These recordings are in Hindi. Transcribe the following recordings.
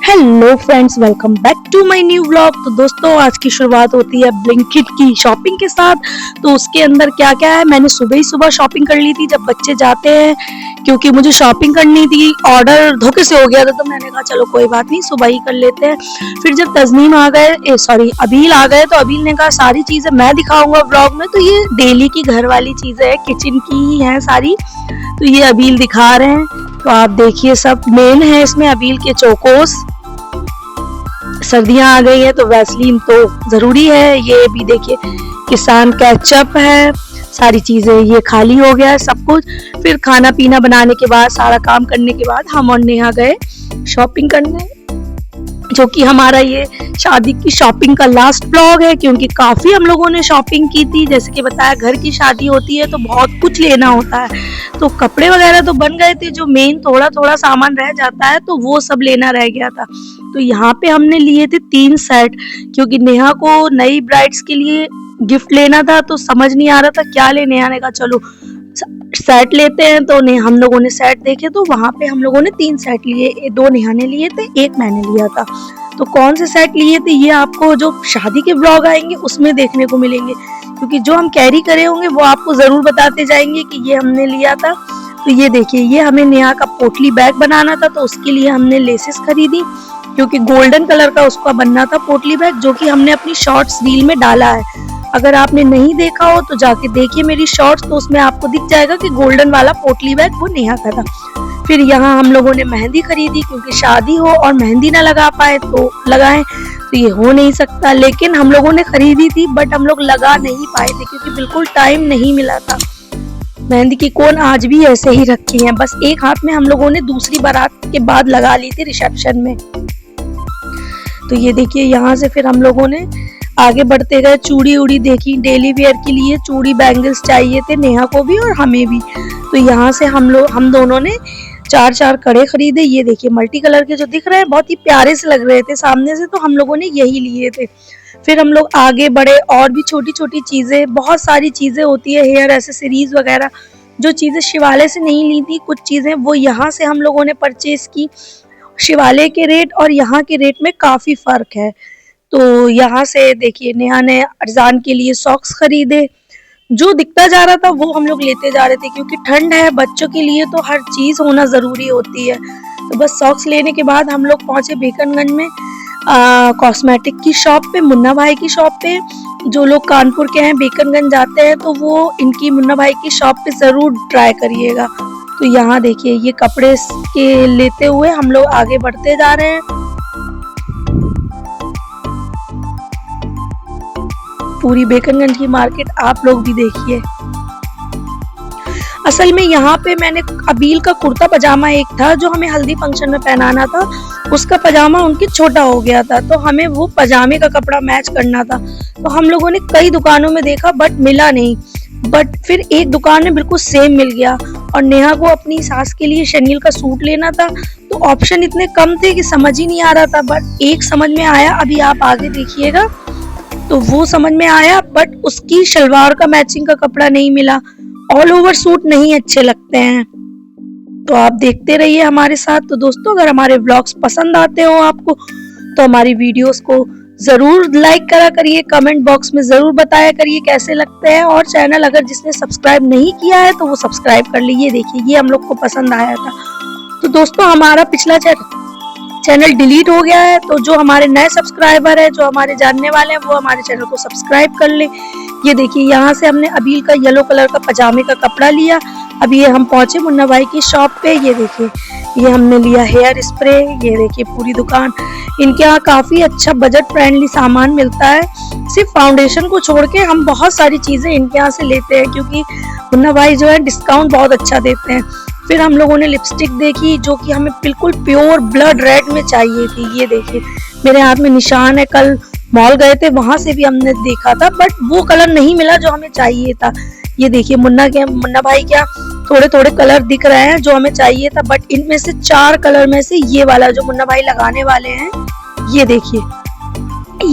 Hello friends, welcome back to my new vlog. तो दोस्तों, आज की शुरुआत होती है ब्लिंकिट की शॉपिंग के साथ। तो उसके अंदर क्या क्या है, मैंने सुबह ही सुबह शॉपिंग कर ली थी जब बच्चे जाते हैं, क्योंकि मुझे शॉपिंग करनी थी। ऑर्डर धोखे से हो गया था तो मैंने कहा चलो कोई बात नहीं, सुबह ही कर लेते हैं। फिर जब तस्नीम आ गए, अबील आ गए, तो अबील ने कहा सारी चीजें मैं दिखाऊंगा व्लॉग में। तो ये डेली की घर वाली चीजें है, किचन की ही है सारी। तो ये अबील दिखा रहे हैं, तो आप देखिए। सब मेन है इसमें अबील के चोकोस। सर्दियां आ गई है तो वैसलीन तो जरूरी है। ये भी देखिए, किसान केचप है, सारी चीजें। ये खाली हो गया है सब कुछ। फिर खाना पीना बनाने के बाद, सारा काम करने के बाद हम और नेहा गए शॉपिंग करने, जो कि हमारा ये शादी की शॉपिंग का लास्ट व्लॉग है, क्योंकि काफी हम लोगों ने शॉपिंग की थी। जैसे कि बताया, घर की शादी होती है तो बहुत कुछ लेना होता है। तो कपड़े वगैरह तो बन गए थे, जो मेन थोड़ा थोड़ा सामान रह जाता है तो वो सब लेना रह गया था। तो यहाँ पे हमने लिए थे 3 सेट, क्योंकि नेहा को नई ब्राइड्स के लिए गिफ्ट लेना था। तो समझ नहीं आ रहा था क्या ले। नेहा ने कहा चलो सेट लेते हैं, तो हम लोगों ने सेट देखे। तो वहां पे हम लोगों ने 3 सेट लिए, 2 नेहा ने लिए थे, 1 मैंने लिया था। तो कौन से सेट लिए थे ये आपको जो शादी के व्लॉग आएंगे उसमें देखने को मिलेंगे, क्योंकि जो हम कैरी करे होंगे वो आपको जरूर बताते जाएंगे कि ये हमने लिया था। तो ये देखिए, ये हमें नेहा का पोटली बैग बनाना था, तो उसके लिए हमने लेसेस खरीदी, क्योंकि गोल्डन कलर का उसका बनना था पोटली बैग, जो कि हमने अपनी शॉर्ट्स रील में डाला है। अगर आपने नहीं देखा हो तो जाके देखिए मेरी शॉर्ट्स, तो उसमें आपको दिख जाएगा कि गोल्डन वाला पोटली बैग वो नेहा का था। फिर यहाँ हम लोगों ने मेहंदी खरीदी, क्योंकि शादी हो और मेहंदी ना लगा पाए तो लगाएं, तो ये हो नहीं सकता। लेकिन हम लोगों ने खरीदी थी, बट हम लोग लगा नहीं पाए थे, क्योंकि बिल्कुल टाइम नहीं मिला था। मेहंदी की कोन आज भी ऐसे ही रखी है, बस एक हाथ में हम लोगों ने दूसरी बारात के बाद लगा ली थी रिसेप्शन में। तो ये देखिए, यहाँ से फिर हम लोगों ने आगे बढ़ते गए। चूड़ी उड़ी देखी, डेली वेयर के लिए चूड़ी बैंगल्स चाहिए थे नेहा को भी और हमें भी। तो यहाँ से हम दोनों ने 4 कड़े खरीदे। ये देखिए, मल्टी कलर के जो दिख रहे हैं, बहुत ही प्यारे से लग रहे थे सामने से, तो हम लोगों ने यही लिए थे। फिर हम लोग आगे बढ़े, और भी छोटी छोटी चीजें, बहुत सारी चीजें होती है, हेयर एसेसरीज वगैरह, जो चीजें शिवालय से नहीं ली थी, कुछ चीजें वो यहाँ से हम लोगों ने परचेज की। शिवालय के रेट और यहाँ के रेट में काफी फर्क है। तो यहाँ से देखिए, नेहा ने अरजान के लिए सॉक्स खरीदे। जो दिखता जा रहा था वो हम लोग लेते जा रहे थे, क्योंकि ठंड है, बच्चों के लिए तो हर चीज होना जरूरी होती है। तो बस सॉक्स लेने के बाद हम लोग पहुंचे बेकनगंज में कॉस्मेटिक की शॉप पे, मुन्ना भाई की शॉप पे। जो लोग कानपुर के हैं, बेकनगंज जाते हैं, तो वो इनकी मुन्ना भाई की शॉप पे जरूर ट्राई करिएगा। तो यहाँ देखिए, ये कपड़े के लेते हुए हम लोग आगे बढ़ते जा रहे हैं। पूरी बेकनगंज की मार्केट आप लोग भी देखिए। असल में यहाँ पे मैंने अबील का कुर्ता पजामा एक था जो हमें हल्दी फंक्शन में पहनाना था, उसका पजामा उनके छोटा हो गया था, तो हमें वो पजामे का कपड़ा मैच करना था। तो हम लोगों ने कई दुकानों में देखा, बट मिला नहीं। बट फिर एक दुकान में बिल्कुल सेम मिल गया। और नेहा को अपनी सास के लिए शनील का सूट लेना था, तो ऑप्शन इतने कम थे कि समझ ही नहीं आ रहा था। बट एक समझ में आया, अभी आप आगे देखिएगा तो वो समझ में आया, बट उसकी शलवार का मैचिंग का कपड़ा नहीं मिला। ऑल ओवर सूट नहीं अच्छे लगते हैं। तो आप देखते रहिए हमारे साथ। तो दोस्तों, अगर हमारे व्लॉग्स पसंद आते हो आपको, तो हमारी वीडियोस को जरूर लाइक करा करिए, कमेंट बॉक्स में जरूर बताया करिए कैसे लगते हैं। और चैनल अगर जिसने सब्सक्राइब नहीं किया है तो वो सब्सक्राइब कर लीजिए। देखिए, ये हम लोग को पसंद आया था। तो दोस्तों, हमारा पिछला चैनल डिलीट हो गया है, तो जो हमारे नए सब्सक्राइबर है, जो हमारे जानने वाले हैं, वो हमारे चैनल को सब्सक्राइब कर ले। ये देखिए, यहाँ से हमने अबील का येलो कलर का पजामे का कपड़ा लिया। अब ये हम पहुंचे मुन्ना भाई की शॉप पे। ये देखिए, ये हमने लिया हेयर स्प्रे। ये देखिए पूरी दुकान, इनके यहाँ काफी अच्छा बजट फ्रेंडली सामान मिलता है। सिर्फ फाउंडेशन को छोड़ के हम बहुत सारी चीजें इनके यहाँ से लेते हैं, क्योंकि मुन्ना भाई जो है डिस्काउंट बहुत अच्छा देते हैं। फिर हम लोगों ने लिपस्टिक देखी, जो कि हमें बिल्कुल प्योर ब्लड रेड में चाहिए थी। ये देखिए, मेरे हाथ में निशान है। कल मॉल गए थे, वहां से भी हमने देखा था, बट वो कलर नहीं मिला जो हमें चाहिए था। ये देखिए, मुन्ना भाई क्या थोड़े थोड़े कलर दिख रहे हैं जो हमें चाहिए था, बट इनमें से 4 कलर में से ये वाला जो मुन्ना भाई लगाने वाले हैं, ये देखिए,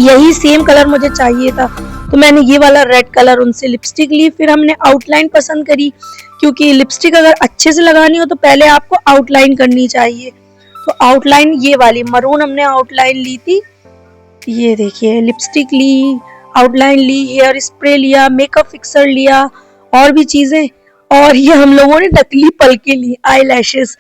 यही सेम कलर मुझे चाहिए था। तो मैंने ये वाला रेड कलर उनसे लिपस्टिक ली। फिर हमने आउटलाइन पसंद करी, क्योंकि लिपस्टिक अगर अच्छे से लगानी हो तो पहले आपको आउटलाइन करनी चाहिए। तो आउटलाइन ये वाली मरून हमने आउटलाइन ली थी, ये देखिए लिपस्टिक ली, आउटलाइन ली, हेयर स्प्रे लिया, मेकअप फिक्सर लिया और भी चीजें। और ये हम लोगों ने नकली पलके ली, आई लैशेस,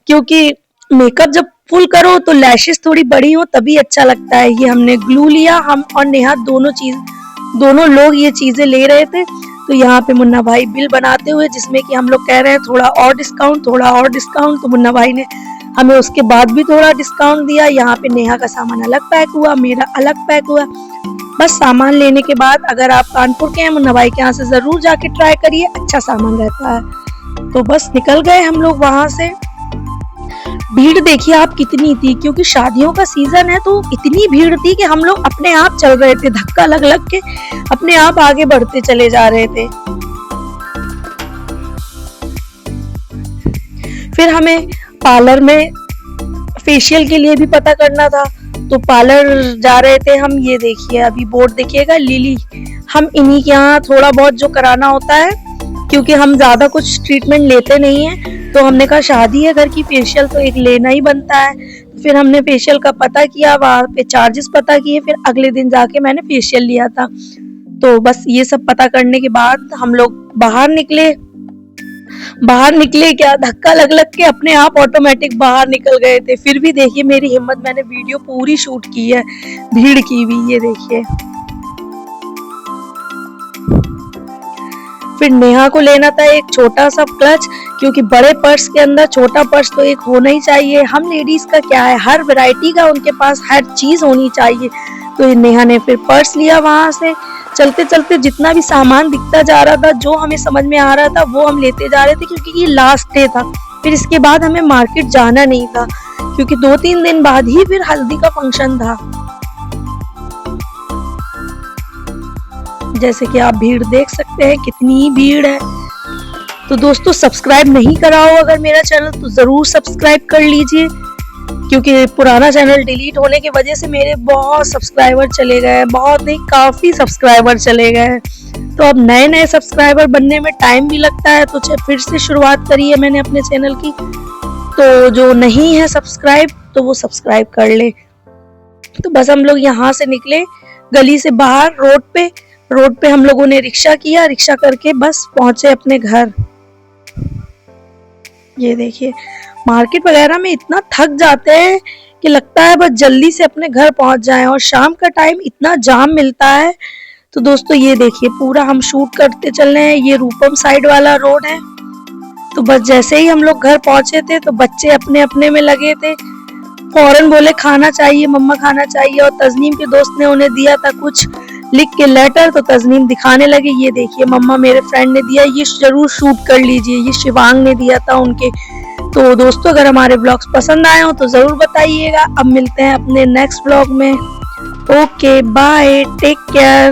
क्योंकि मेकअप जब फुल करो तो लैशेस थोड़ी बड़ी हो तभी अच्छा लगता है। ये हमने ग्लू लिया, हम और नेहा दोनों लोग ये चीजें ले रहे थे। तो यहाँ पे मुन्ना भाई बिल बनाते हुए, जिसमें कि हम लोग कह रहे हैं थोड़ा और डिस्काउंट, थोड़ा और डिस्काउंट, तो मुन्ना भाई ने हमें उसके बाद भी थोड़ा डिस्काउंट दिया। यहाँ पे नेहा का सामान अलग पैक हुआ, मेरा अलग पैक हुआ। बस सामान लेने के बाद अगर आप कानपुर के हैं, मुन्ना भाई के यहाँ से जरूर जाके ट्राई करिए, अच्छा सामान रहता है। तो बस निकल गए हम लोग वहां से। भीड़ देखिए आप कितनी थी, क्योंकि शादियों का सीजन है तो इतनी भीड़ थी कि हम लोग अपने आप चल रहे थे, धक्का लग लग के अपने आप आगे बढ़ते चले जा रहे थे। फिर हमें पार्लर में फेशियल के लिए भी पता करना था, तो पार्लर जा रहे थे हम। ये देखिए अभी बोर्ड देखिएगा, लिली। हम इन्हीं के यहाँ थोड़ा बहुत जो कराना होता है, क्योंकि हम ज्यादा कुछ ट्रीटमेंट लेते नहीं है, तो हमने कहा शादी है घर की, फेशियल तो एक लेना ही बनता है। फिर हमने फेशियल का पता किया, वहाँ पे चार्जेस पता किए, फिर अगले दिन जाके मैंने फेशियल लिया था। तो बस ये सब पता करने के बाद हम लोग बाहर निकले क्या, धक्का लग लग के अपने आप ऑटोमेटिक बाहर निकल गए थे। फिर भी देखिए मेरी हिम्मत, मैंने वीडियो पूरी शूट की है भीड़ की भी, ये देखिए। फिर नेहा को लेना था एक छोटा सा क्लच, क्योंकि बड़े पर्स के अंदर छोटा पर्स तो एक होना ही चाहिए। हम लेडीज का क्या है, हर वैरायटी का उनके पास हर चीज होनी चाहिए। तो नेहा ने फिर पर्स लिया वहां से। चलते चलते जितना भी सामान दिखता जा रहा था, जो हमें समझ में आ रहा था, वो हम लेते जा रहे थे, क्योंकि ये लास्ट डे था। फिर इसके बाद हमें मार्केट जाना नहीं था, क्योंकि 2-3 दिन बाद ही फिर हल्दी का फंक्शन था। जैसे कि आप भीड़ देख सकते हैं, कितनी भीड़ है। तो दोस्तों सब्सक्राइब नहीं करा हो अगर मेरा चैनल, तो जरूर सब्सक्राइब कर लीजिए, क्योंकि पुराना चैनल डिलीट होने की वजह से मेरे बहुत सब्सक्राइबर चले गए, बहुत नहीं काफी सब्सक्राइबर चले गए। तो अब नए सब्सक्राइबर बनने में टाइम भी लगता है, तो फिर से शुरुआत करी है मैंने अपने चैनल की। तो जो नहीं है सब्सक्राइब, तो वो सब्सक्राइब कर ले। तो बस हम लोग यहाँ से निकले गली से बाहर, रोड पे हम लोगों ने रिक्शा किया, रिक्शा करके बस पहुंचे अपने घर। ये देखिए मार्केट वगैरह में इतना थक जाते हैं कि लगता है बस जल्दी से अपने घर पहुंच जाएं, और शाम का टाइम इतना जाम मिलता है। तो दोस्तों ये देखिए पूरा हम शूट करते चल रहे हैं, ये रूपम साइड वाला रोड है। तो बस जैसे ही हम लोग घर पहुंचे थे, तो बच्चे अपने अपने में लगे थे, फौरन बोले खाना चाहिए मम्मा, खाना चाहिए। और तस्नीम के दोस्त ने उन्हें दिया था कुछ लिख के लेटर, तो तस्नीम दिखाने लगे, ये देखिए मम्मा मेरे फ्रेंड ने दिया, ये जरूर शूट कर लीजिए, ये शिवांग ने दिया था उनके। तो दोस्तों अगर हमारे ब्लॉग्स पसंद आए हो तो जरूर बताइएगा। अब मिलते हैं अपने नेक्स्ट ब्लॉग में। Okay bye, take care.